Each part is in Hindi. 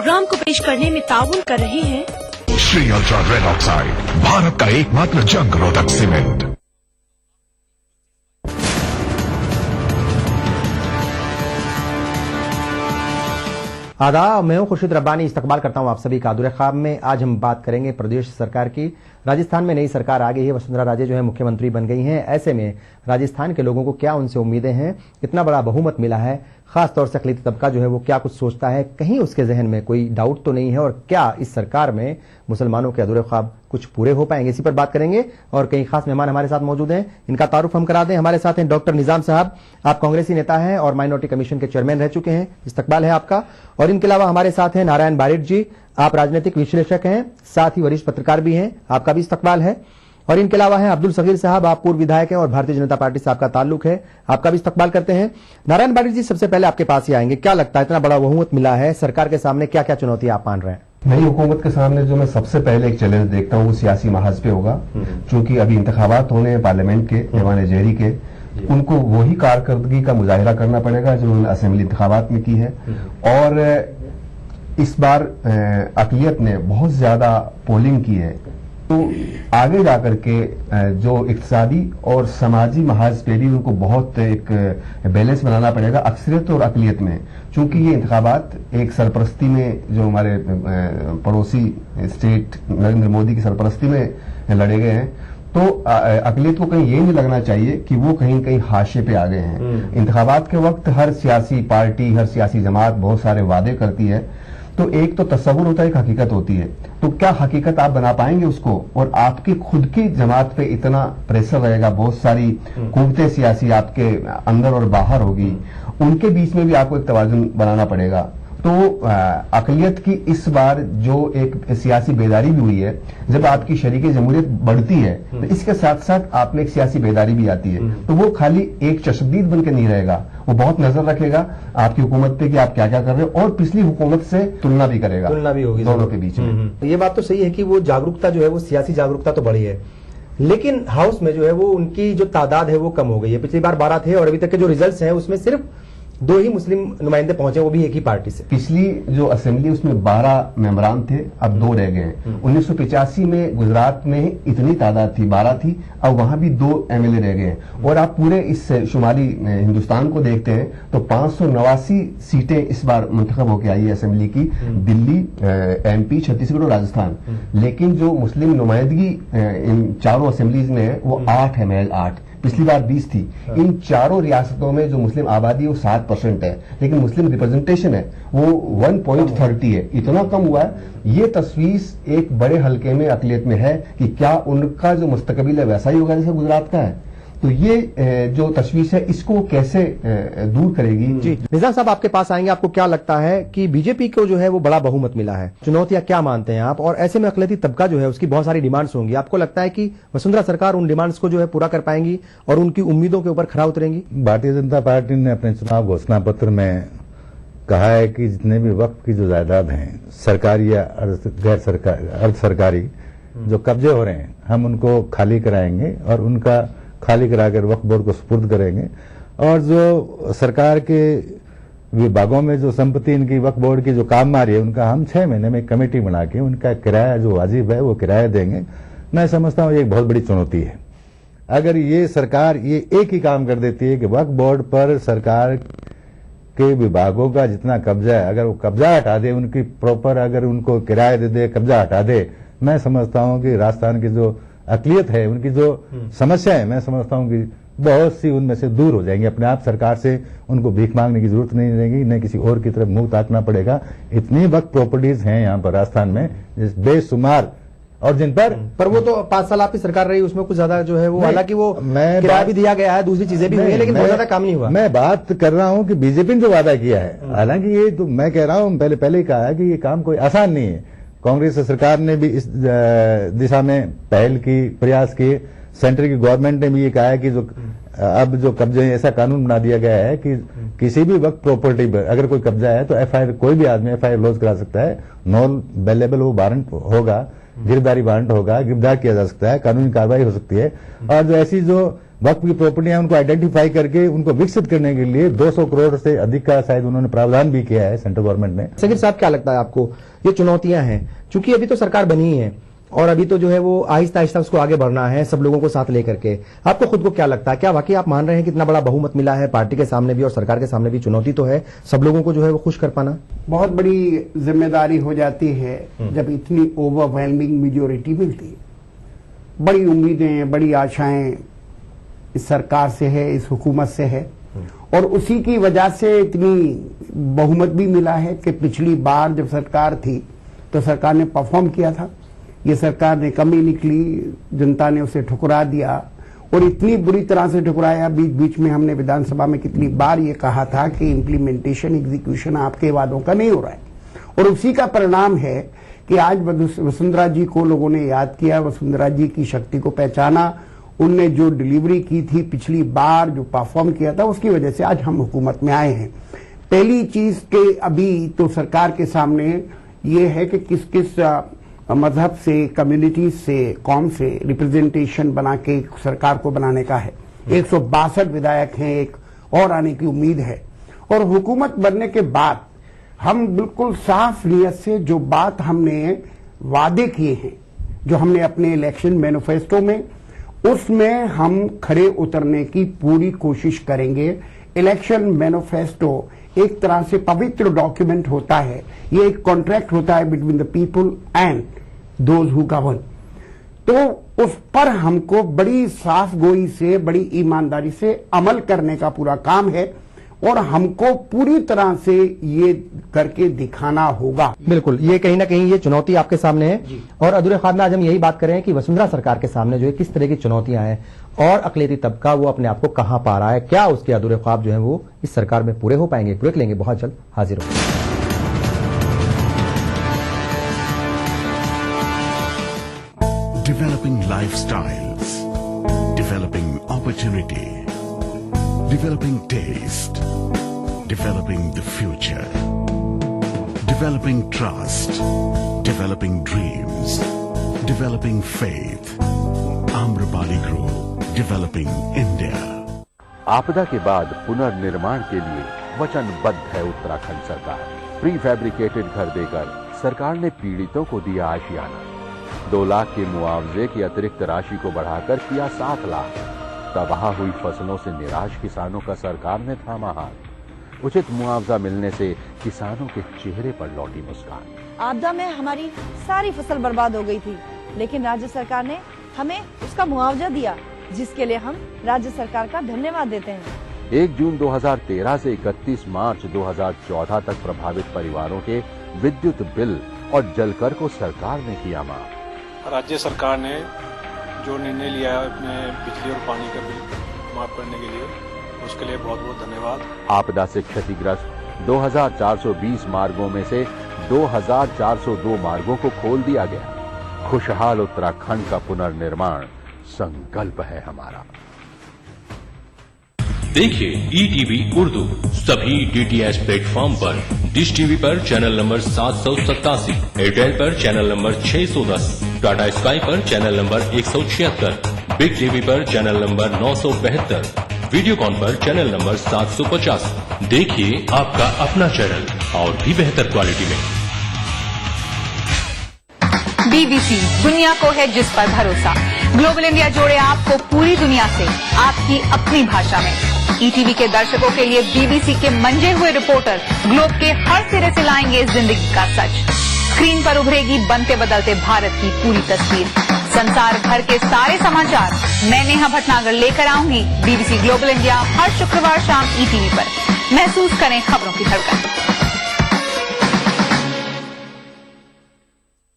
प्रोग्राम को पेश करने में ताउन कर रहे हैं Shri ultra red oxide, Bharat का एकमात्र जंग रोधक सीमेंट। आदाब, मैं हूं खुर्शीद रब्बानी। इस्तकबाल करता हूं आप सभी का अधूरे ख्वाब में। आज हम बात करेंगे प्रदेश सरकार की। राजस्थान में नई सरकार आ गई है, वसुंधरा राजे जो है मुख्यमंत्री बन गई हैं। ऐसे में राजस्थान के लोगों को क्या उनसे उम्मीदें हैं? इतना बड़ा बहुमत मिला है, खास तौर से अक़लियती तबका जो है वो क्या कुछ सोचता है? कहीं उसके जहन में कोई डाउट तो नहीं है? और क्या इस सरकार में मुसलमानों के अधूरे ख्वाब कुछ पूरे हो पाएंगे? इसी पर बात करेंगे और कई खास मेहमान हमारे साथ मौजूद हैं। इनका तारुफ हम करा दें। हमारे साथ हैं डॉक्टर निजाम साहब, आप कांग्रेसी नेता हैं और माइनॉरिटी कमीशन के चेयरमैन रह चुके हैं। इस्तकबाल है आपका। और इनके अलावा हमारे साथ हैं नारायण बारिड जी, आप राजनीतिक विश्लेषक हैं, साथ ही वरिष्ठ पत्रकार भी हैं, आपका भी इस्तकबाल है। और इनके अलावा हैं अब्दुल सगीर साहब, आप पूर्व विधायक हैं और भारतीय जनता पार्टी से आपका ताल्लुक है, आपका भी इस्तकबाल करते हैं। नारायण बारिड जी, सबसे पहले आपके पास ही आएंगे। क्या लगता है, इतना बड़ा बहुमत मिला है, सरकार के सामने क्या क्या चुनौतियां आप मान रहे हैं? नई हुकूमत के सामने जो मैं सबसे पहले एक चैलेंज देखता हूँ वो सियासी महाज पे होगा। क्योंकि अभी इंतखाबात होने हैं पार्लियामेंट के, ऐवान जहरी के, उनको वही कारकर्दगी का मुजाहिरा करना पड़ेगा जो उन्होंने असेंबली इंतखाबात में की है। और इस बार अक़लियत ने बहुत ज्यादा पोलिंग की है, तो आगे जाकर के जो इक्तिसादी और समाजी महाज पे भी उनको बहुत एक बैलेंस बनाना पड़ेगा अक्सरियत और अक़लियत में। चूंकि ये इंतखाबात एक सरपरस्ती में, जो हमारे पड़ोसी स्टेट नरेंद्र मोदी की सरपरस्ती में लड़े गए हैं, तो अक़लियत को कहीं ये नहीं लगना चाहिए कि वो कहीं कहीं हाशिए पे आ गए हैं। इंतखाबात के वक्त हर सियासी पार्टी, हर सियासी जमात बहुत सारे वादे करती है, तो एक तो तस्वुर होता है, एक हकीकत होती है। तो क्या हकीकत आप बना पाएंगे उसको? और आपकी खुद की जमात पे इतना प्रेशर रहेगा, बहुत सारी कुव्वतें सियासी आपके अंदर और बाहर होगी, उनके बीच में भी आपको एक तवाज़ुन बनाना पड़ेगा। तो अक़लियत की इस बार जो एक सियासी बेदारी भी हुई है, जब आपकी शरीके जमहूरियत बढ़ती है तो इसके साथ साथ आप में एक सियासी बेदारी भी आती है। तो वो खाली एक चशमदीद बन के नहीं रहेगा, वो बहुत नजर रखेगा आपकी हुकूमत पे कि आप क्या क्या कर रहे हो, और पिछली हुकूमत से तुलना भी करेगा, तुलना भी होगी दोनों के बीच में। ये बात तो सही है कि वो जागरूकता जो है वो सियासी जागरूकता तो बढ़ी है, लेकिन हाउस में जो है वो उनकी जो तादाद है वो कम हो गई है। पिछली बार 12 थे और अभी तक के जो रिजल्ट्स हैं उसमें सिर्फ 2 ही मुस्लिम नुमाइंदे पहुंचे, वो भी एक ही पार्टी से। पिछली जो असेंबली उसमें 12 मेंबरान थे, अब 2 रह गए। 1985 में गुजरात में इतनी तादाद थी, 12 थी, अब वहां भी 2 एमएलए रह गए। और आप पूरे इस शुमाली हिंदुस्तान को देखते हैं तो 589 सीटें इस बार मुंतखब होकर आई है असेंबली की, दिल्ली, एमपी, छत्तीसगढ़ और राजस्थान। लेकिन जो मुस्लिम नुमाइंदगी इन चारों असेंबलीज में है वो 8 है, महज 8। पिछली बार 20 थी। इन चारों रियासतों में जो मुस्लिम आबादी है वो 7% है, लेकिन मुस्लिम रिप्रेजेंटेशन है वो 1.30 है, इतना कम हुआ है। ये तस्वीर एक बड़े हल्के में अक़लियत में है कि क्या उनका जो मुस्तकबिल है वैसा ही होगा जैसे गुजरात का है। तो ये जो तशवीश है इसको कैसे दूर करेगी? जी निजाम साहब, आपके पास आएंगे। आपको क्या लगता है कि बीजेपी को जो है वो बड़ा बहुमत मिला है, चुनौतियां क्या मानते हैं आप? और ऐसे में अक़लियती तबका जो है उसकी बहुत सारी डिमांड्स होंगी, आपको लगता है कि वसुंधरा सरकार उन डिमांड्स को जो है पूरा कर पाएंगी और उनकी उम्मीदों के ऊपर खरा उतरेंगी? भारतीय जनता पार्टी ने अपने चुनाव घोषणा पत्र में कहा है कि जितने भी वक्फ की जो जायदाद हैं, सरकारी या अर्ध सरकारी जो कब्जे हो रहे हैं, हम उनको खाली कराएंगे और उनका खाली कराकर वक्फ बोर्ड को सुपुर्द करेंगे। और जो सरकार के विभागों में जो संपत्ति इनकी वक्फ बोर्ड की जो काम आ रही है, उनका हम 6 महीने में कमेटी बना के उनका किराया जो वाजिब है वो किराया देंगे। मैं समझता हूँ ये एक बहुत बड़ी चुनौती है। अगर ये सरकार ये एक ही काम कर देती है कि वक्फ बोर्ड पर सरकार के विभागों का जितना कब्जा है, अगर वो कब्जा हटा दे, उनकी प्रॉपर अगर उनको किराया दे दे, कब्जा हटा दे, मैं समझता हूँ कि राजस्थान की जो अक़लियत है, उनकी जो समस्या है, मैं समझता हूं कि बहुत सी उनमें से दूर हो जाएंगी अपने आप। सरकार से उनको भीख मांगने की जरूरत नहीं रहेगी, न किसी और की तरफ मुंह ताकना पड़ेगा। इतनी वक्त प्रॉपर्टीज हैं यहाँ पर राजस्थान में बेशुमार, और जिन पर वो तो 5 साल आपकी सरकार रही, उसमें कुछ ज्यादा जो है वो, हालांकि वो किराया भी दिया गया है, दूसरी चीजें भी हुई है, लेकिन बहुत ज्यादा काम नहीं हुआ। मैं बात कर रहा हूँ कि बीजेपी ने जो वादा किया है, हालांकि ये तो मैं कह रहा हूँ, पहले ही कहा है कि ये काम कोई आसान नहीं है। कांग्रेस सरकार ने भी इस दिशा में पहल की, प्रयास किए। सेंटर की गवर्नमेंट ने भी ये कहा है कि जो अब जो कब्जे, ऐसा कानून बना दिया गया है कि किसी भी वक्त प्रॉपर्टी पर अगर कोई कब्जा है तो एफआईआर, कोई भी आदमी एफआईआर लॉन्च करा सकता है। नॉन बेलेबल वो वारंट होगा, गिरफ्तारी वारंट होगा, गिरफ्तार किया जा सकता है, कानूनी कार्रवाई हो सकती है। और जो ऐसी जो वक्फ की प्रॉपर्टी है उनको आइडेंटिफाई करके उनको विकसित करने के लिए 200 करोड़ से अधिक का शायद उन्होंने प्रावधान भी किया है सेंट्रल गवर्नमेंट ने। सगीर साहब, क्या लगता है आपको ये चुनौतियां हैं, क्योंकि अभी तो सरकार बनी है और अभी तो जो है वो आहिस्ता आहिस्ता उसको आगे बढ़ना है सब लोगों को साथ लेकर के, आपको खुद को क्या लगता है, क्या वाकई आप मान रहे हैं कि इतना बड़ा बहुमत मिला है पार्टी के सामने भी और सरकार के सामने भी? चुनौती तो है सब लोगों को जो है वो खुश कर पाना। बहुत बड़ी जिम्मेदारी हो जाती है जब इतनी ओवरवेलमिंग मेजोरिटी मिलती है। बड़ी उम्मीदें, बड़ी आशाएं इस सरकार से है, इस हुकूमत से है, और उसी की वजह से इतनी बहुमत भी मिला है कि पिछली बार जब सरकार थी तो सरकार ने परफॉर्म किया था, ये सरकार ने कमी निकली, जनता ने उसे ठुकरा दिया और इतनी बुरी तरह से ठुकराया। बीच बीच में हमने विधानसभा में कितनी बार ये कहा था कि इम्प्लीमेंटेशन, एग्जीक्यूशन आपके वादों का नहीं हो रहा है, और उसी का परिणाम है कि आज वसुंधरा जी को लोगों ने याद किया, वसुंधरा जी की शक्ति को पहचाना, उनने जो डिलीवरी की थी पिछली बार, जो परफॉर्म किया था, उसकी वजह से आज हम हुकूमत में आए हैं। पहली चीज के अभी तो सरकार के सामने ये है कि किस किस मजहब से, कम्युनिटीज से, कौम से रिप्रेजेंटेशन बना के सरकार को बनाने का है। 162 विधायक हैं, एक और आने की उम्मीद है, और हुकूमत बनने के बाद हम बिल्कुल साफ नीयत से जो बात हमने वादे किए हैं, जो हमने अपने इलेक्शन मैनिफेस्टो में, उसमें हम खड़े उतरने की पूरी कोशिश करेंगे। इलेक्शन मैनिफेस्टो एक तरह से पवित्र डॉक्यूमेंट होता है, ये एक कॉन्ट्रैक्ट होता है between the people and those who govern. तो उस पर हमको बड़ी साफ गोई से, बड़ी ईमानदारी से अमल करने का पूरा काम है, और हमको पूरी तरह से ये करके दिखाना होगा। बिल्कुल, ये कहीं ना कहीं ये चुनौती आपके सामने है। और अधूरे ख्वाब में आज हम यही बात कर रहे हैं कि वसुंधरा सरकार के सामने जो है किस तरह की चुनौतियां हैं और अकलियती तबका वो अपने आप को कहां पा रहा है, क्या उसके अधूरे ख्वाब जो है वो इस सरकार में पूरे हो पाएंगे। ब्रेक लेंगे, बहुत जल्द हाजिर होंगे। Developing lifestyles, developing opportunity, developing taste, developing the future, developing trust, developing dreams, developing faith. Amrapali Group, developing India. आपदा के बाद पुनर्निर्माण के लिए वचनबद्ध है उत्तराखंड सरकार। प्री फैब्रिकेटेड घर देकर सरकार ने पीड़ितों को दिया आशियाना। 2 लाख के मुआवजे की अतिरिक्त राशि को बढ़ाकर किया 7 लाख। तबाह हुई फसलों से निराश किसानों का सरकार ने थामा हाथ। उचित मुआवजा मिलने से किसानों के चेहरे पर लौटी मुस्कान। आपदा में हमारी सारी फसल बर्बाद हो गई थी, लेकिन राज्य सरकार ने हमें उसका मुआवजा दिया, जिसके लिए हम राज्य सरकार का धन्यवाद देते हैं। 1 जून 2013 से 31 मार्च 2014 तक प्रभावित परिवारों के विद्युत बिल और जलकर को सरकार ने किया माफ। राज्य सरकार ने जो निर्णय लिया है अपने बिजली और पानी का बिल माफ करने के लिए, उसके लिए बहुत बहुत धन्यवाद। आपदा से क्षतिग्रस्त 2420 मार्गों में से 2402 मार्गों को खोल दिया गया। खुशहाल उत्तराखंड का पुनर्निर्माण संकल्प है हमारा। देखिए ईटीवी उर्दू सभी डीटीएच प्लेटफॉर्म पर। डिश टीवी पर चैनल नंबर 787, एयरटेल पर चैनल नंबर 610, टाटा स्काई पर चैनल नंबर 176, बिग टीवी पर चैनल नंबर 972, वीडियोकॉन पर चैनल नंबर 750। देखिए आपका अपना चैनल और भी बेहतर क्वालिटी में। बीबीसी दुनिया को है जिस पर भरोसा। ग्लोबल इंडिया जोड़े आपको पूरी दुनिया से आपकी अपनी भाषा में। ईटीवी के दर्शकों के लिए बीबीसी के मंजे हुए रिपोर्टर ग्लोब के हर सिरे से लाएंगे जिंदगी का सच। स्क्रीन पर उभरेगी बनते बदलते भारत की पूरी तस्वीर। संसार भर के सारे समाचार मैं नेहा भटनागर लेकर आऊंगी बीबीसी ग्लोबल इंडिया हर शुक्रवार शाम ईटीवी पर। महसूस करें खबरों की धड़कन।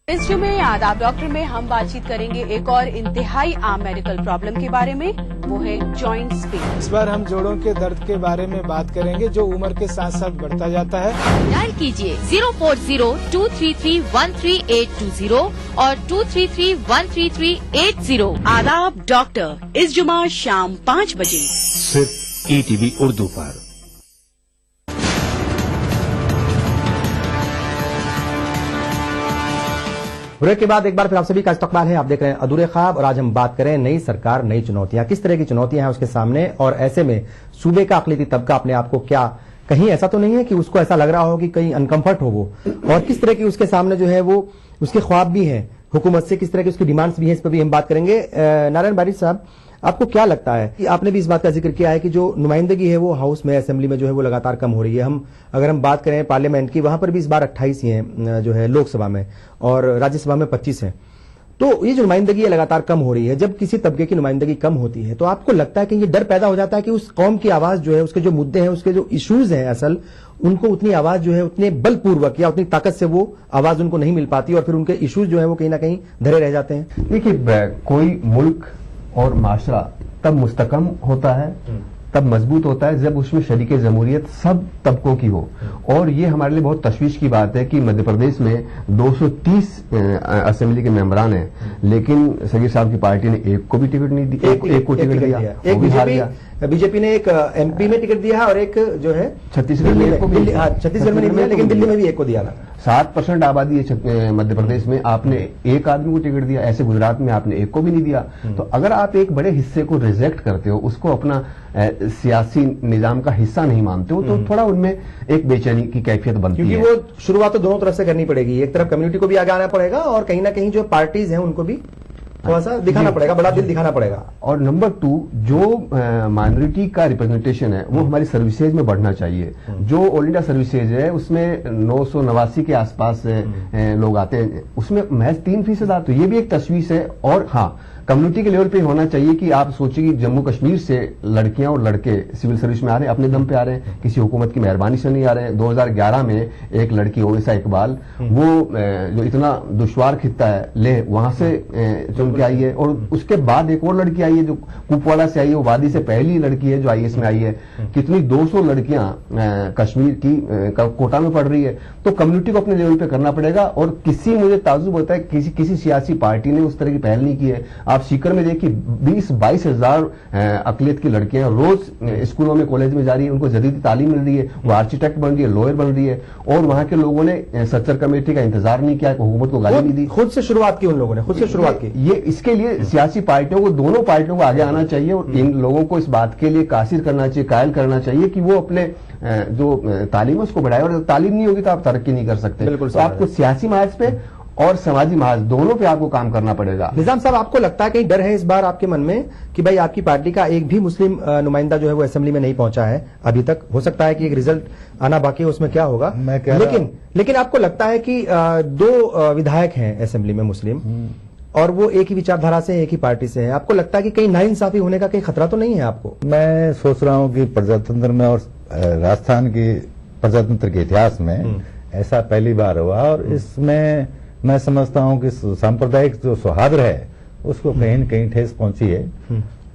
इस जुमे आदाब डॉक्टर में हम बातचीत करेंगे एक और इंतहाई आम मेडिकल प्रॉब्लम के बारे में, वो है जॉइंट्स पेन। इस बार हम जोड़ों के दर्द के बारे में बात करेंगे जो उम्र के साथ साथ बढ़ता जाता है। डायल कीजिए 040-233-13820 और 233-13380। आदाब डॉक्टर इस जुमा शाम 5 बजे सिर्फ ईटीवी उर्दू पर। ब्रेक के बाद एक बार फिर आप सभी का इस्तकबाल है। आप देख रहे हैं अधूरे ख्वाब और आज हम बात करें नई सरकार नई चुनौतियां, किस तरह की चुनौतियां हैं उसके सामने और ऐसे में सूबे का अक़लियती तबका अपने आप को क्या, कहीं ऐसा तो नहीं है कि उसको ऐसा लग रहा हो कि कहीं अनकंफर्ट हो वो, और किस तरह की उसके सामने जो है वो उसके ख्वाब भी हैं हुकूमत से, किस तरह की उसकी डिमांड्स भी हैं, इस पर भी हम बात करेंगे। नारायण बारिश साहब, आपको क्या लगता है कि आपने भी इस बात का जिक्र किया है कि जो नुमाइंदगी है वो हाउस में, असेंबली में जो है वो लगातार कम हो रही है। अगर हम बात करें पार्लियामेंट की, वहां पर भी इस बार 28 ही हैं जो है लोकसभा में, और राज्यसभा में 25 हैं। तो ये जो नुमाइंदगी है लगातार कम हो रही है। जब किसी तबके की नुमाइंदगी कम होती है तो आपको लगता है कि ये डर पैदा हो जाता है कि उस कौम की आवाज जो है, उसके जो मुद्दे हैं, उसके जो इश्यूज हैं असल, उनको उतनी आवाज जो है उतने बलपूर्वक या उतनी ताकत से वो आवाज उनको नहीं मिल पाती और फिर उनके इश्यूज जो है वो कहीं ना कहीं धरे रह जाते हैं। देखिए, कोई मुल्क और माशरा तब मुस्तकम होता है, तब मजबूत होता है जब उसमें शरीके जमहूरियत सब तबकों की हो। और ये हमारे लिए बहुत तशवीश की बात है कि मध्य प्रदेश में 230 असेंबली के मेंबरान हैं, लेकिन सगीर साहब की पार्टी ने एक को भी टिकट नहीं दी, एक को टिकट दिया, एक बीजेपी ने एक एमपी में टिकट दिया और एक जो है छत्तीसगढ़ में, छत्तीसगढ़ में नहीं दिया, लेकिन दिल्ली में भी एक को दिया था। 7% आबादी है मध्य प्रदेश में, आपने एक आदमी को टिकट दिया। ऐसे गुजरात में आपने एक को भी नहीं दिया। तो अगर आप एक बड़े हिस्से को रिजेक्ट करते हो, उसको अपना सियासी निजाम का हिस्सा नहीं मानते हो, तो थोड़ा उनमें एक बेचैनी की कैफियत बनती है। क्योंकि वो शुरुआत तो दोनों तरफ से करनी पड़ेगी, एक तरफ कम्युनिटी को भी आगे आना पड़ेगा और कहीं ना कहीं जो पार्टीज हैं उनको भी थोड़ा सा दिखाना पड़ेगा, बड़ा दिल दिखाना पड़ेगा। और नंबर 2, जो माइनॉरिटी का रिप्रेजेंटेशन है वो हमारी सर्विसेज में बढ़ना चाहिए। जो ऑल इंडिया सर्विसेज है उसमें 989 के आसपास लोग आते हैं, उसमें महज 3% आते हैं। ये भी एक तशवीश है। और हाँ, कम्युनिटी के लेवल पे होना चाहिए कि आप सोचिए कि जम्मू कश्मीर से लड़कियां और लड़के सिविल सर्विस में आ रहे हैं, अपने दम पे आ रहे हैं, किसी हुकूमत की मेहरबानी से नहीं आ रहे हैं। 2011 में एक लड़की ओवेसा इकबाल, वो जो इतना दुश्वार खित्ता है लेह, वहां से चुन के आई है। और उसके बाद एक और लड़की आई है जो कुपवाड़ा से आई है, वो वादी से पहली लड़की है जो IAS में आई है। कितनी 200 लड़कियां कश्मीर की कोटा में पढ़ रही है। तो कम्युनिटी को अपने लेवल पे करना पड़ेगा। और मुझे ताजुब होता है किसी सियासी पार्टी ने उस तरह की पहल नहीं की है। आप सीकर में देखिए 20-22 हजार अकलियत की लड़कियां रोज स्कूलों में, कॉलेज में जा रही है, उनको जदीद तालीम मिल रही है, वो आर्किटेक्ट बन रही है, लॉयर बन रही है। और वहां के लोगों ने सच्चर कमेटी का इंतजार नहीं किया, हुकूमत को गाली नहीं दी, खुद से शुरुआत की। उन लोगों ने खुद से शुरुआत की। ये इसके लिए सियासी पार्टियों को, दोनों पार्टियों को आगे आना चाहिए और इन लोगों को इस बात के लिए कासिर करना चाहिए, कायल करना चाहिए कि वो अपने जो तालीम है उसको बढ़ाए। और तालीम नहीं होगी तो आप तरक्की नहीं कर सकते। बिल्कुल। तो आपको सियासी महाज पे और समाजी महाज दोनों पे आपको काम करना पड़ेगा। निजाम साहब, आपको लगता है कहीं डर है इस बार आपके मन में कि भाई आपकी पार्टी का एक भी मुस्लिम नुमाइंदा जो है वो असेंबली में नहीं पहुंचा है अभी तक? हो सकता है कि एक रिजल्ट आना बाकी है, उसमें क्या होगा। लेकिन आपको लगता है कि 2 विधायक हैं असेंबली में मुस्लिम और वो एक ही विचारधारा से, एक ही पार्टी से है। आपको लगता है कि कहीं नाइंसाफी होने का कहीं खतरा तो नहीं है आपको? मैं सोच रहा हूं कि प्रजातंत्र में और राजस्थान की प्रजातंत्र के इतिहास में ऐसा पहली बार हुआ। और इसमें मैं समझता हूं कि सांप्रदायिक जो सौहार्द है उसको कहीं न कहीं ठेस पहुंची है।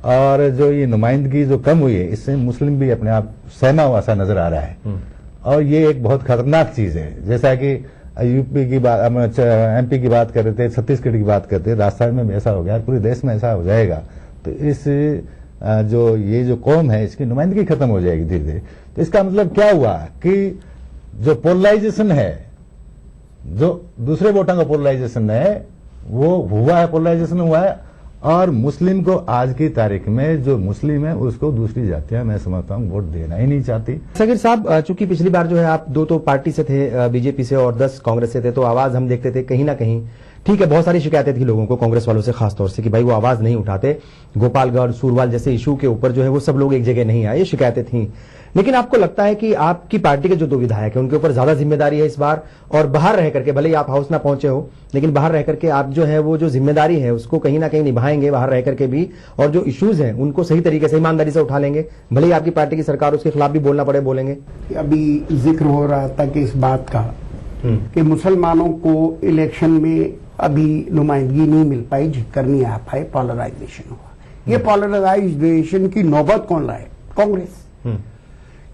और जो ये नुमाइंदगी जो कम हुई है, इससे मुस्लिम भी अपने आप सहमा हुआ सा नजर आ रहा है। और ये एक बहुत खतरनाक चीज है। जैसा कि यूपी की बात, MP की बात कर रहे थे, छत्तीसगढ़ की बात करते, राजस्थान में भी ऐसा हो गया, पूरे देश में ऐसा हो जाएगा तो इस ये जो कौम है इसकी नुमाइंदगी खत्म हो जाएगी धीरे धीरे। तो इसका मतलब क्या हुआ कि जो पोलराइजेशन है, जो दूसरे वोटों का पोलराइजेशन है वो हुआ है, पोलराइजेशन हुआ है। और मुस्लिम को आज की तारीख में जो मुस्लिम है उसको दूसरी जातियां मैं समझता हूं वोट देना ही नहीं चाहती। सगीर साहब, चूंकि पिछली बार जो है आप 2 तो पार्टी से थे, बीजेपी से और 10 कांग्रेस से थे, तो आवाज हम देखते थे कहीं ना कहीं, ठीक है, बहुत सारी शिकायतें थी लोगों को कांग्रेस वालों से खासतौर से कि भाई वो आवाज नहीं उठाते। गोपालगढ़, सूरवाल जैसे इशू के ऊपर जो है वो सब लोग एक जगह नहीं आए, ये शिकायतें थी। लेकिन आपको लगता है कि आपकी पार्टी के जो 2 विधायक हैं उनके ऊपर ज्यादा जिम्मेदारी है इस बार, और बाहर रह करके, भले ही आप हाउस ना पहुंचे हो, लेकिन बाहर रह करके आप जो है वो जो जिम्मेदारी है उसको कहीं ना कहीं निभाएंगे बाहर रह करके भी, और जो इश्यूज हैं उनको सही तरीके से ईमानदारी से उठा लेंगे, भले ही आपकी पार्टी की सरकार उसके खिलाफ भी बोलना पड़े, बोलेंगे? अभी जिक्र हो रहा था कि इस बात का कि मुसलमानों को इलेक्शन में अभी नुमाइंदगी नहीं मिल पाई, करनी आ पाए, पॉलराइजेशन हुआ। ये पॉलराइजेशन की नौबत कौन लाए? कांग्रेस।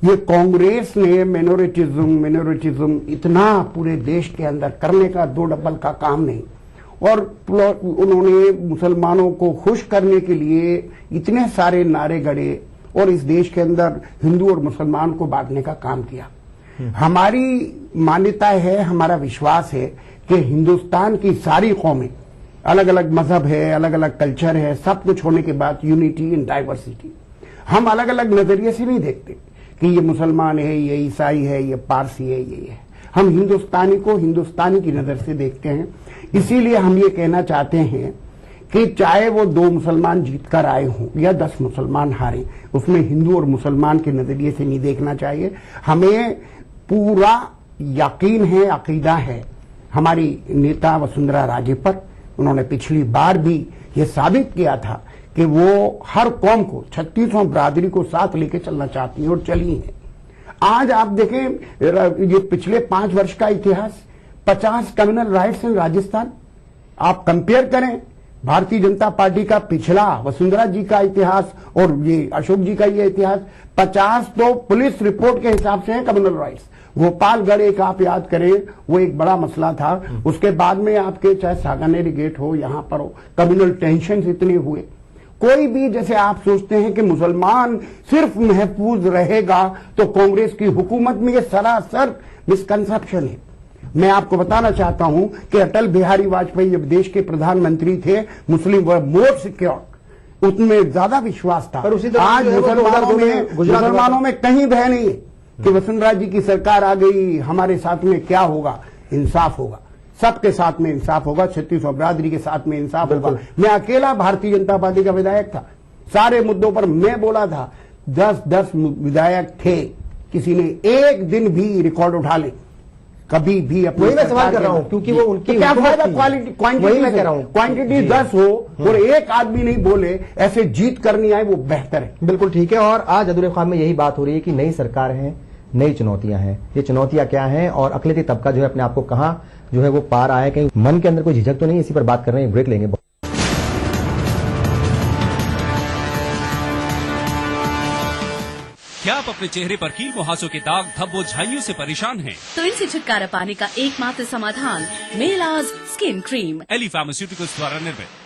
ये कांग्रेस ने मिनोरिटिज्म इतना पूरे देश के अंदर करने का 2 डबल का काम नहीं, और उन्होंने मुसलमानों को खुश करने के लिए इतने सारे नारे गढ़े और इस देश के अंदर हिंदू और मुसलमान को बांटने का काम किया। हमारी मान्यता है, हमारा विश्वास है कि हिंदुस्तान की सारी कौमें, अलग अलग मजहब है, अलग अलग कल्चर है, सब कुछ होने के बाद यूनिटी इन डाइवर्सिटी। हम अलग अलग नजरिए से नहीं देखते कि ये मुसलमान है, ये ईसाई है, ये पारसी है, ये है। हम हिंदुस्तानी को हिंदुस्तानी की नजर से देखते हैं। इसीलिए हम ये कहना चाहते हैं कि चाहे वो 2 मुसलमान जीतकर आए हों या 10 मुसलमान हारे, उसमें हिंदू और मुसलमान के नजरिए से नहीं देखना चाहिए। हमें पूरा यकीन है, अकीदा है हमारी नेता वसुंधरा राजे पर। उन्होंने पिछली बार भी ये साबित किया था कि वो हर कौम को, 36वां बरादरी को साथ लेके चलना चाहती है और चली है। आज आप देखें ये पिछले 5 वर्ष का इतिहास, 50 कम्युनल राइट्स इन राजस्थान। आप कंपेयर करें भारतीय जनता पार्टी का पिछला वसुंधरा जी का इतिहास और ये अशोक जी का ये इतिहास। 50 तो पुलिस रिपोर्ट के हिसाब से है कम्युनल राइट्स। गोपालगढ़ एक आप याद करें, वो एक बड़ा मसला था। उसके बाद में आपके चाहे सागानेरी गेट हो, यहां पर हो, कम्युनल टेंशन इतने हुए। कोई भी जैसे आप सोचते हैं कि मुसलमान सिर्फ महफूज रहेगा तो कांग्रेस की हुकूमत में ये सरासर मिसकंसेप्शन है। मैं आपको बताना चाहता हूं कि अटल बिहारी वाजपेयी जब देश के प्रधानमंत्री थे, मुस्लिम वर मोर सिक्योर, उनमें ज्यादा विश्वास था। आज मुसलमानों में कहीं भय नहीं है कि वसुंधरा जी की सरकार आ गई, हमारे साथ में क्या होगा, इंसाफ होगा, सबके साथ में इंसाफ होगा, 36वां बरादरी के साथ में इंसाफ होगा। मैं अकेला भारतीय जनता पार्टी का विधायक था, सारे मुद्दों पर मैं बोला था। 10 विधायक थे, किसी ने एक दिन भी रिकॉर्ड उठा ले, कभी भी अपने। वही मैं सवाल कर रहा हूं, क्योंकि वो उनकी क्या फायदा क्वांटिटी 10 हो और एक आदमी नहीं बोले, ऐसे जीत करनी आए, वो बेहतर है। बिल्कुल ठीक है। और आज अधूरे ख्वाब में यही बात हो रही है कि नई सरकार है, नई चुनौतियां हैं। ये चुनौतियां क्या हैं और अकलियती तबका जो है अपने आप को कहां जो है वो पा रहा है, कहीं मन के अंदर कोई झिझक तो नहीं? इसी पर बात कर रहे हैं, ब्रेक लेंगे। क्या आप अपने चेहरे पर कील मुहासों के दाग, धब्बों, झाइयों से परेशान हैं? तो इनसे छुटकारा पाने का एकमात्र समाधान मेलाज स्किन क्रीम, एली फार्मास्यूटिकल्स द्वारा निर्मित।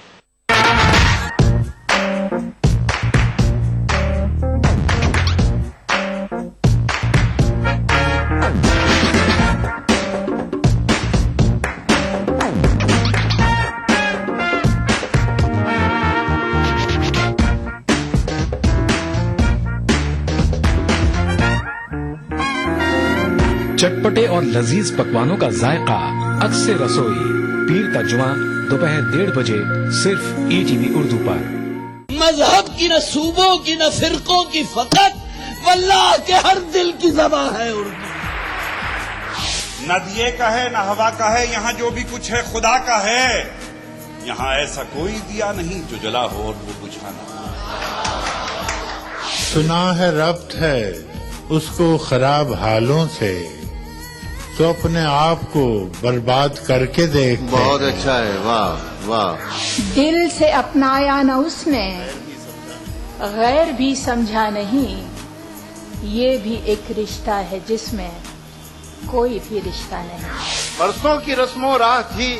चटपटे और लजीज पकवानों का जायका, अक्से रसोई, पीर का जुमा दोपहर 1:30 बजे सिर्फ ईटीवी उर्दू पर। मजहब की न सूबों की न फिरकों की फकत वल्लाह के हर दिल की ज़बां है उर्दू। न दिए का है न हवा का है, यहाँ जो भी कुछ है खुदा का है। यहाँ ऐसा कोई दिया नहीं जो जला हो और वो बुझाना। सुना है रब्त है उसको खराब हालों से, तो अपने आप को बर्बाद करके देख। बहुत अच्छा है, वाह वाह। दिल से अपनाया न उसने, गैर भी समझा नहीं, ये भी एक रिश्ता है जिसमें कोई भी रिश्ता नहीं। बरसों की रस्मों राह थी,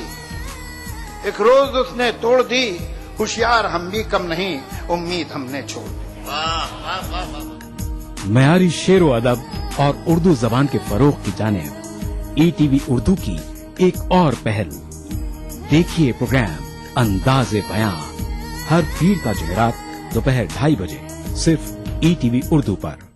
एक रोज उसने तोड़ दी, होशियार हम भी कम नहीं, उम्मीद हमने छोड़ दी। वाह वाह वाह वाह। मयारी शेर अदब और उर्दू जबान के फरोग की जानिब ईटीवी उर्दू की एक और पहल। देखिए प्रोग्राम अंदाज़े बयां हर पीर का जुमेरात दोपहर 2:30 बजे सिर्फ ईटीवी उर्दू पर।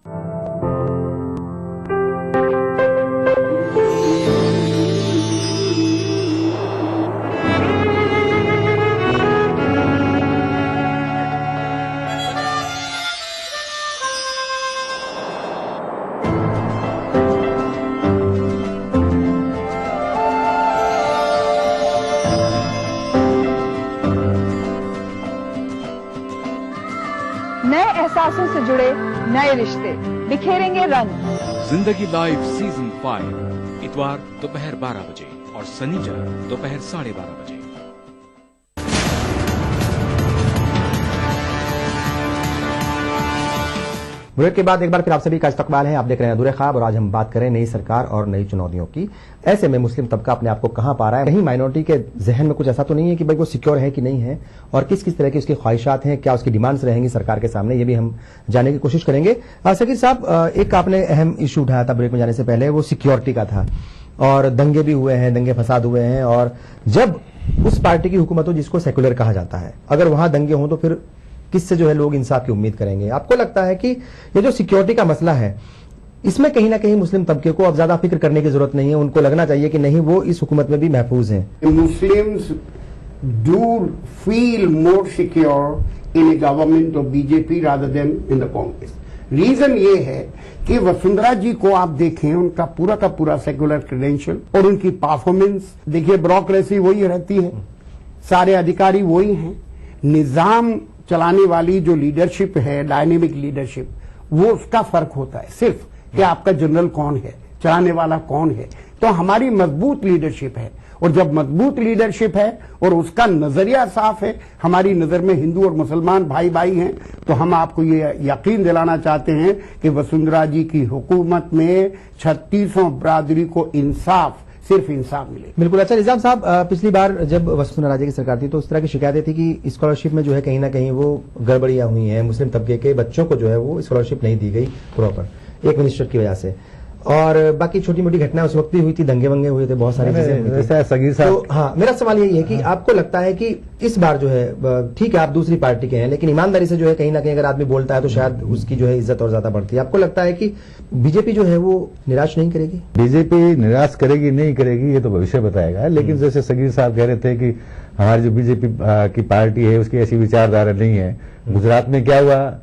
नए एहसासों से जुड़े नए रिश्ते बिखेरेंगे रंग। जिंदगी लाइव सीजन 5 इतवार दोपहर 12 बजे और शनिवार दोपहर 12:30 बजे। ब्रेक के बाद एक बार फिर आप सभी का इस्तकबाल है। आप देख रहे हैं अधूरे ख्वाब और आज हम बात करें नई सरकार और नई चुनौतियों की। ऐसे में मुस्लिम तबका अपने आप को कहां पा रहा है? कहीं माइनॉरिटी के जहन में कुछ ऐसा तो नहीं है कि भाई वो सिक्योर है कि नहीं है, और किस किस तरह की उसकी ख्वाहिशात हैं, क्या उसकी डिमांड्स रहेंगी सरकार के सामने, ये भी हम जानने की कोशिश करेंगे। सकीर साहब, एक आपने अहम इशू उठाया था ब्रेक में जाने से पहले, वो सिक्योरिटी का था। और दंगे भी हुए हैं, दंगे फसाद हुए हैं। और जब उस पार्टी की हुकूमत हो जिसको सेकुलर कहा जाता है, अगर वहां दंगे हों तो फिर किससे जो है लोग इंसाफ की उम्मीद करेंगे? आपको लगता है कि ये जो सिक्योरिटी का मसला है, इसमें कहीं ना कहीं मुस्लिम तबके को अब ज्यादा फिक्र करने की जरूरत नहीं है? उनको लगना चाहिए कि नहीं, वो इस हुकूमत में भी महफूज हैं। Muslims do feel more secure in a government of BJP rather than in the Congress. Reason ये है कि वसुंधरा जी को आप देखें, उनका पूरा का पूरा सेकुलर क्रेडेंशियल और उनकी परफॉर्मेंस देखिए, ब्यूरोक्रेसी वही रहती है, सारे अधिकारी वही हैं, निजाम चलाने वाली जो लीडरशिप है, डायनेमिक लीडरशिप, वो उसका फर्क होता है सिर्फ कि आपका जनरल कौन है, चलाने वाला कौन है। तो हमारी मजबूत लीडरशिप है, और जब मजबूत लीडरशिप है और उसका नजरिया साफ है, हमारी नजर में हिंदू और मुसलमान भाई भाई हैं, तो हम आपको ये यकीन दिलाना चाहते हैं कि वसुंधरा जी की हुकूमत में 36 बरादरी को इंसाफ, सिर्फ इंसाफ मिले। बिल्कुल। अच्छा निजाम साहब, पिछली बार जब वसुंधरा राजे की सरकार थी तो उस तरह की शिकायतें थी कि स्कॉलरशिप में जो है कहीं ना कहीं वो गड़बड़ियां हुई हैं, मुस्लिम तबके के बच्चों को जो है वो स्कॉलरशिप नहीं दी गई प्रॉपर, एक मिनिस्टर की वजह से। और बाकी छोटी मोटी घटनाएं उस वक्त भी हुई थी, दंगे वंगे हुए थे, बहुत सारी चीजें। तो हाँ, मेरा सवाल यही है कि आपको लगता है कि इस बार जो है, ठीक है आप दूसरी पार्टी के हैं, लेकिन ईमानदारी से जो है कहीं ना कहीं अगर आदमी बोलता है तो शायद उसकी जो है इज्जत और ज्यादा बढ़ती है। आपको लगता है कि बीजेपी जो है वो निराश नहीं करेगी? बीजेपी निराश करेगी नहीं करेगी ये तो भविष्य बताएगा, लेकिन जैसे सगीर साहब कह रहे थे कि हमारी जो बीजेपी की पार्टी है उसकी ऐसी विचारधारा नहीं है। गुजरात में क्या हुआ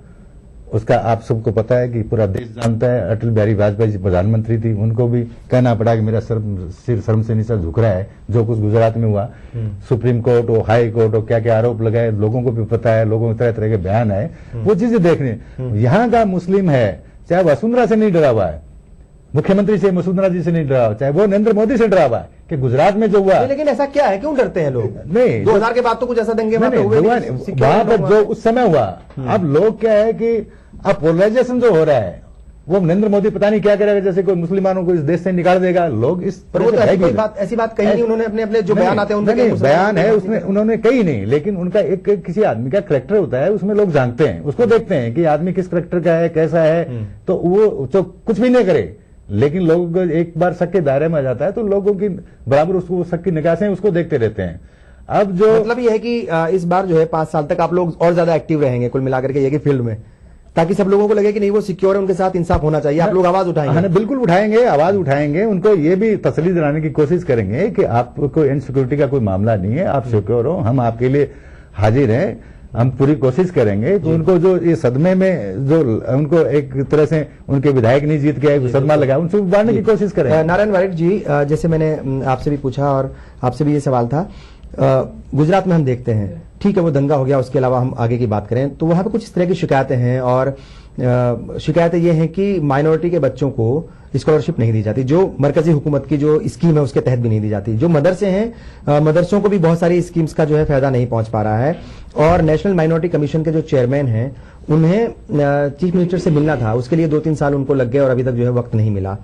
उसका आप सबको पता है कि पूरा देश जानता है। अटल बिहारी वाजपेयी जी प्रधानमंत्री थी, उनको भी कहना पड़ा कि मेरा सिर शर्म से नीचा झुक रहा है जो कुछ गुजरात में हुआ। सुप्रीम कोर्ट और हाई कोर्ट और क्या क्या आरोप लगाए, लोगों को भी पता है, लोगों में तरह तरह के बयान आए, वो चीजें देखने। यहाँ का मुस्लिम है, चाहे वसुंधरा से नहीं डरा हुआ है, मुख्यमंत्री से वसुंधरा जी से नहीं डरा हुआ, चाहे वो नरेंद्र मोदी से डरा हुआ है कि गुजरात में जो हुआ। लेकिन ऐसा क्या है, क्यों डरते हैं लोग? नहीं, 2000 के बाद तो कुछ ऐसा दंगे वहां पर जो उस समय हुआ। अब लोग क्या है कि अब पोलराइजेशन जो हो रहा है वो नरेंद्र मोदी पता नहीं क्या करेगा, जैसे कोई मुसलमानों को इस देश से निकाल देगा। लोग इस पर वो तो ऐसी बात कही नहीं उन्होंने, अपने जो बयान आते हैं उनके बयान है उसमें उन्होंने कही नहीं, लेकिन उनका एक किसी आदमी का करैक्टर होता है, उसमें लोग जानते हैं, उसको देखते हैं कि आदमी किस करैक्टर का है, कैसा है, तो वो तो कुछ भी नहीं करे। लेकिन लोग एक बार शक के दायरे में आ जाता है तो लोगों की बराबर उसको शक की निगाह से उसको देखते रहते हैं। अब जो मतलब ये है कि इस बार जो है 5 साल तक आप लोग और ज्यादा एक्टिव रहेंगे कुल मिलाकर के ये फील्ड में, ताकि सब लोगों को लगे कि नहीं वो सिक्योर है, उनके साथ इंसाफ होना चाहिए। आप लोग आवाज उठाएंगे? बिल्कुल उठाएंगे, आवाज उठाएंगे, उनको ये भी तसल्ली दिलाने की कोशिश करेंगे कि आपको इनसिक्योरिटी का कोई मामला नहीं है, आप सिक्योर हो, हम आपके लिए हाजिर हैं, हम पूरी कोशिश करेंगे कि उनको जो ये सदमे में जो उनको एक तरह से उनके विधायक नहीं जीत के सदमा लगा, उनसे उबारने की कोशिश करेंगे। नारायण वारिक जी, जैसे मैंने आपसे भी पूछा और आपसे भी ये सवाल था, गुजरात में हम देखते हैं, ठीक है वो दंगा हो गया, उसके अलावा हम आगे की बात करें तो वहां पे कुछ इस तरह की शिकायतें हैं, और शिकायतें ये हैं कि माइनॉरिटी के बच्चों को स्कॉलरशिप नहीं दी जाती, जो मरकजी हुकूमत की जो स्कीम है उसके तहत भी नहीं दी जाती। जो मदरसे हैं, मदरसों को भी बहुत सारी स्कीम्स का जो है फायदा नहीं पहुंच पा रहा है। और नेशनल माइनॉरिटी कमीशन के जो चेयरमैन हैं उन्हें चीफ मिनिस्टर से मिलना था, उसके लिए 2-3 साल उनको लग गए और अभी तक जो है वक्त नहीं मिला।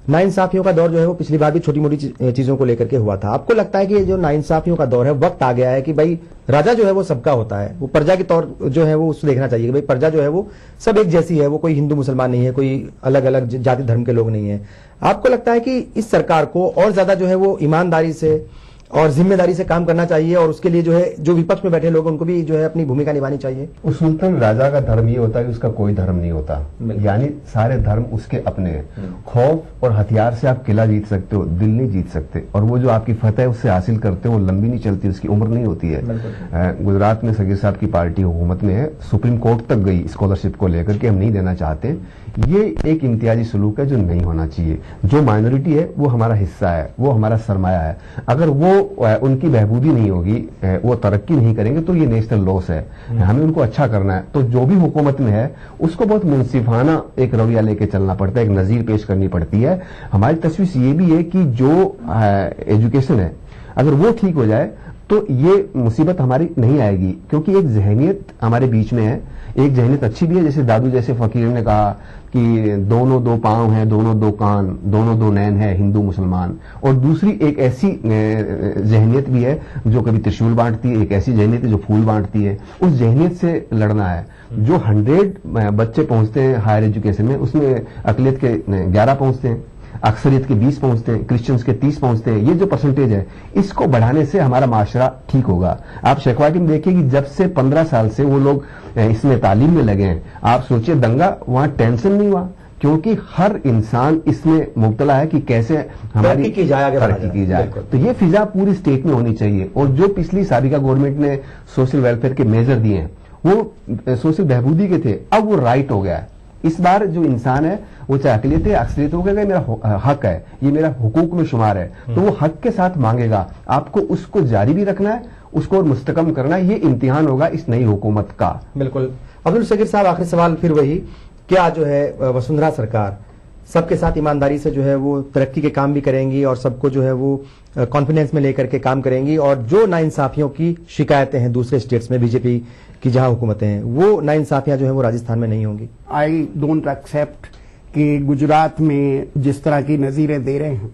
नाइंसाफियों का दौर जो है वो पिछली बार भी छोटी मोटी चीजों को लेकर के हुआ था। आपको लगता है कि ये जो नाइंसाफियों का दौर है, वक्त आ गया है कि भाई राजा जो है वो सबका होता है, वो प्रजा के तौर जो है वो उसको देखना चाहिए कि भाई प्रजा जो है वो सब एक जैसी है, वो कोई हिंदू मुसलमान नहीं है, कोई अलग अलग जाति धर्म के लोग नहीं है। आपको लगता है कि इस सरकार को और ज्यादा जो है वो ईमानदारी से और जिम्मेदारी से काम करना चाहिए, और उसके लिए जो है जो विपक्ष में बैठे लोग उनको भी जो है अपनी भूमिका निभानी चाहिए? उस सुल्तान राजा का धर्म ये होता है कि उसका कोई धर्म नहीं होता, यानी सारे धर्म उसके अपने हैं। खौफ और हथियार से आप किला जीत सकते हो, दिल नहीं जीत सकते, और वो जो आपकी फतह उससे हासिल करते हो वो लंबी नहीं चलती, उसकी उम्र नहीं होती है। गुजरात में सगीर साहब की पार्टी हुकूमत में है, सुप्रीम कोर्ट तक गई स्कॉलरशिप को लेकर के हम नहीं देना चाहते। ये एक इम्तियाजी सलूक है जो नहीं होना चाहिए। जो माइनॉरिटी है वो हमारा हिस्सा है, वो हमारा सरमाया है, अगर वो उनकी बहबूदी नहीं होगी, वो तरक्की नहीं करेंगे तो ये नेशनल लॉस है। हमें उनको अच्छा करना है, तो जो भी हुकूमत में है उसको बहुत मुंसिफाना एक रवैया लेके चलना पड़ता है, एक नजीर पेश करनी पड़ती है। हमारी तशवीश ये भी है कि जो एजुकेशन है अगर वो ठीक हो जाए तो ये मुसीबत हमारी नहीं आएगी, क्योंकि एक जहनियत हमारे बीच में है, एक जहनियत अच्छी भी है। जैसे दादू जैसे फकीर ने कहा कि दोनों 2 पांव हैं, दोनों 2 कान, दोनों 2 नैन है, हिंदू मुसलमान। और दूसरी एक ऐसी जहनियत भी है जो कभी त्रिशूल बांटती है, एक ऐसी जहनियत है जो फूल बांटती है। उस जहनियत से लड़ना है। जो 100 बच्चे पहुंचते हैं हायर एजुकेशन में, उसमें अकलियत के 11 पहुंचते हैं। अक्सरियत के 20 पहुंचते हैं, क्रिश्चियंस के 30 पहुंचते हैं, ये जो परसेंटेज है इसको बढ़ाने से हमारा माशरा ठीक होगा। आप शेखवाटी में देखिए कि जब से 15 साल से वो लोग इसमें तालीम में लगे हैं, आप सोचिए दंगा वहां टेंशन नहीं हुआ, क्योंकि हर इंसान इसमें मुब्तला है कि कैसे हमारी तरक्की की जाए। तो ये फिजा पूरी स्टेट में होनी चाहिए। और जो पिछली साबिका गवर्नमेंट ने सोशल वेलफेयर के मेजर दिए हैं वो सोशल बहबूदी के थे, अब वो राइट हो गया है। इस बार जो इंसान है वो चाहे अकलियत है अक्सरियत हो गया, मेरा हक है, ये मेरा हुकूक में शुमार है, तो वो हक के साथ मांगेगा। आपको उसको जारी भी रखना है, उसको और मुस्तकम करना है। ये इम्तिहान होगा इस नई हुकूमत का। बिल्कुल। अब्दुल शकीर साहब, आखिरी सवाल फिर वही, क्या जो है वसुंधरा सरकार सबके साथ ईमानदारी से जो है वो तरक्की के काम भी करेंगी और सबको जो है वो कॉन्फिडेंस में लेकर के काम करेंगी, और जो नाइंसाफियों की शिकायतें हैं दूसरे स्टेट्स में बीजेपी की जहां हुकूमतें हैं, वो नाइंसाफियां जो है वो राजस्थान में नहीं होंगी? आई डोंट एक्सेप्ट कि गुजरात में जिस तरह की नजीरें दे रहे हैं,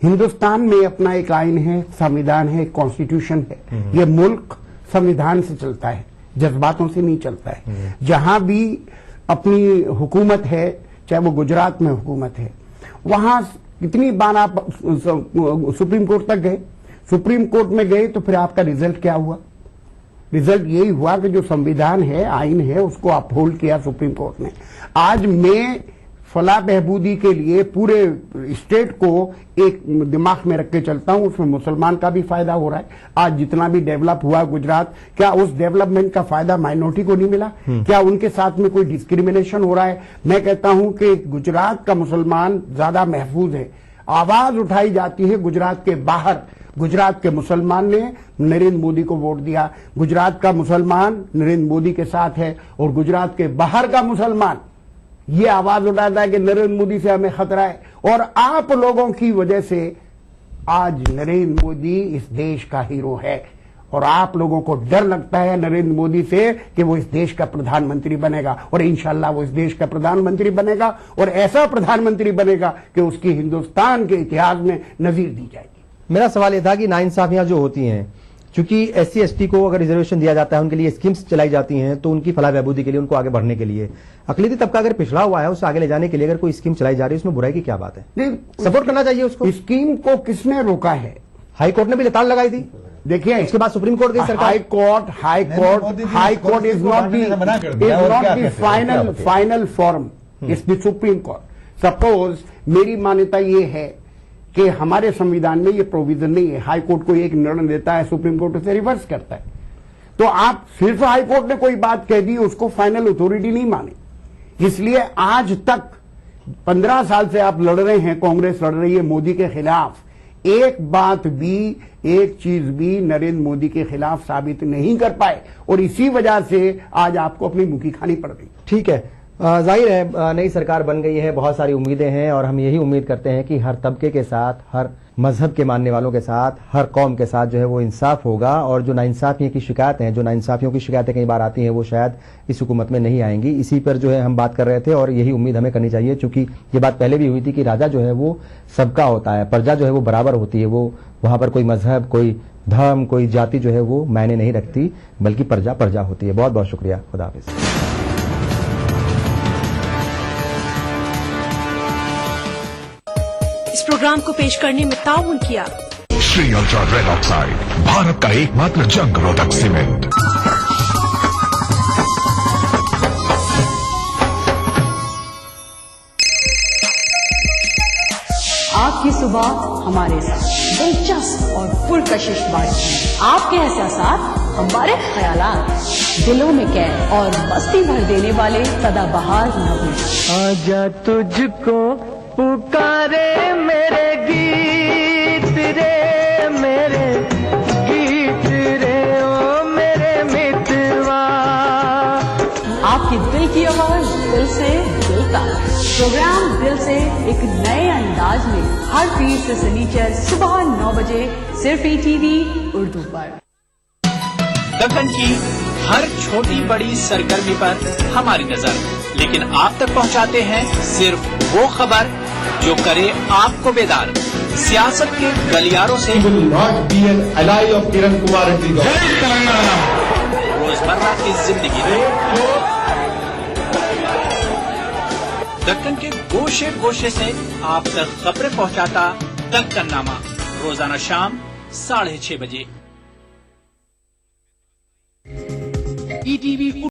हिंदुस्तान में अपना एक आइन है, संविधान है, कॉन्स्टिट्यूशन है। ये मुल्क संविधान से चलता है, जज्बातों से नहीं चलता है। जहां भी अपनी हुकूमत है, चाहे वो गुजरात में हुकूमत है, वहां कितनी बार आप सुप्रीम कोर्ट तक गए, सुप्रीम कोर्ट में गए तो फिर आपका रिजल्ट क्या हुआ? रिजल्ट यही हुआ कि जो संविधान है, आइन है, उसको अपहोल्ड किया सुप्रीम कोर्ट ने। आज मैं फलाह बहबूदी के लिए पूरे स्टेट को एक दिमाग में रख के चलता हूं, उसमें मुसलमान का भी फायदा हो रहा है। आज जितना भी डेवलप हुआ गुजरात, क्या उस डेवलपमेंट का फायदा माइनॉरिटी को नहीं मिला? क्या उनके साथ में कोई डिस्क्रिमिनेशन हो रहा है? मैं कहता हूं कि गुजरात का मुसलमान ज्यादा महफूज है। आवाज उठाई जाती है गुजरात के बाहर, गुजरात के मुसलमान ने नरेंद्र मोदी को वोट दिया, गुजरात का मुसलमान नरेंद्र मोदी के साथ है, और गुजरात के बाहर का मुसलमान ये आवाज उठाता है कि नरेंद्र मोदी से हमें खतरा है। और आप लोगों की वजह से आज नरेंद्र मोदी इस देश का हीरो है, और आप लोगों को डर लगता है नरेंद्र मोदी से कि वो इस देश का प्रधानमंत्री बनेगा, और इंशाल्लाह वो इस देश का प्रधानमंत्री बनेगा, और ऐसा प्रधानमंत्री बनेगा कि उसकी हिंदुस्तान के इतिहास में नजीर दी जाएगी। मेरा सवाल यह था कि नाइंसाफियां जो होती हैं, चूंकि SC ST को अगर रिजर्वेशन दिया जाता है, उनके लिए स्कीम्स चलाई जाती हैं, तो उनकी फलाह बहबूदी के लिए, उनको आगे बढ़ने के लिए, अकलियती तबका अगर पिछड़ा हुआ है उसे आगे ले जाने के लिए अगर कोई स्कीम चलाई जा रही है, उसमें बुराई की क्या बात है? सपोर्ट करना चाहिए उसको। स्कीम को किसने रोका है? हाई कोर्ट ने भी लताड़ लगाई थी। देखिए उसके बाद सुप्रीम कोर्ट गई सरकार। High court is not the final form, is the supreme court. Suppose मेरी मान्यता ये है कि हमारे संविधान में ये प्रोविजन नहीं है, हाई कोर्ट को एक निर्णय देता है, सुप्रीम कोर्ट उसे रिवर्स करता है, तो आप सिर्फ हाई कोर्ट ने कोई बात कह दी उसको फाइनल अथॉरिटी नहीं माने। इसलिए आज तक 15 साल से आप लड़ रहे हैं, कांग्रेस लड़ रही है मोदी के खिलाफ, एक बात भी, एक चीज भी नरेंद्र मोदी के खिलाफ साबित नहीं कर पाए, और इसी वजह से आज आपको अपनी मुखी खानी पड़ गई। ठीक है, जाहिर है नई सरकार बन गई है, बहुत सारी उम्मीदें हैं, और हम यही उम्मीद करते हैं कि हर तबके के साथ, हर मजहब के मानने वालों के साथ, हर कौम के साथ जो है वो इंसाफ होगा, और जो नाइंसाफियों की शिकायतें हैं, जो नाइंसाफियों की शिकायतें कई बार आती हैं, वो शायद इस हुकूमत में नहीं आएंगी। इसी पर जो है हम बात कर रहे थे, और यही उम्मीद हमें करनी चाहिए, चूंकि ये बात पहले भी हुई थी कि राजा जो है वो सबका होता है, प्रजा जो है वो बराबर होती है, वो वहां पर कोई मजहब, कोई धर्म, कोई जाति जो है वो मायने नहीं रखती, बल्कि प्रजा प्रजा होती है। बहुत बहुत शुक्रिया, खुदा हाफिज। इस प्रोग्राम को पेश करने में ताउन किया Shri ultra red oxide, Bharat का एकमात्र जंग रोधक सीमेंट। आपकी सुबह हमारे साथ दिलचस्प और पुरकशिश बातचीत, आपके एहसासात हमारे ख्यालात, दिलों में कैद और मस्ती भर देने वाले सदाबहार नगमे। आजा तुझको पुकारे मेरे गीत रे, मेरे गीत रे, ओ मेरे मितवा। आपकी दिल की आवाज दिल से दिल तक। प्रोग्राम दिल से एक नए अंदाज में हर पीर से शनिचर सुबह 9 बजे सिर्फ ETV उर्दू पर। दक्कन की हर छोटी बड़ी सरगर्मी पर हमारी नजर, लेकिन आप तक पहुंचाते हैं सिर्फ वो खबर जो करे आपको बेदार। सियासत के गलियारों से रोजमर्रा की जिंदगी में दक्कन के गोशे गोशे से आप तक खबरें पहुंचाता दक्कननामा, रोजाना शाम 6:30 बजे। ETV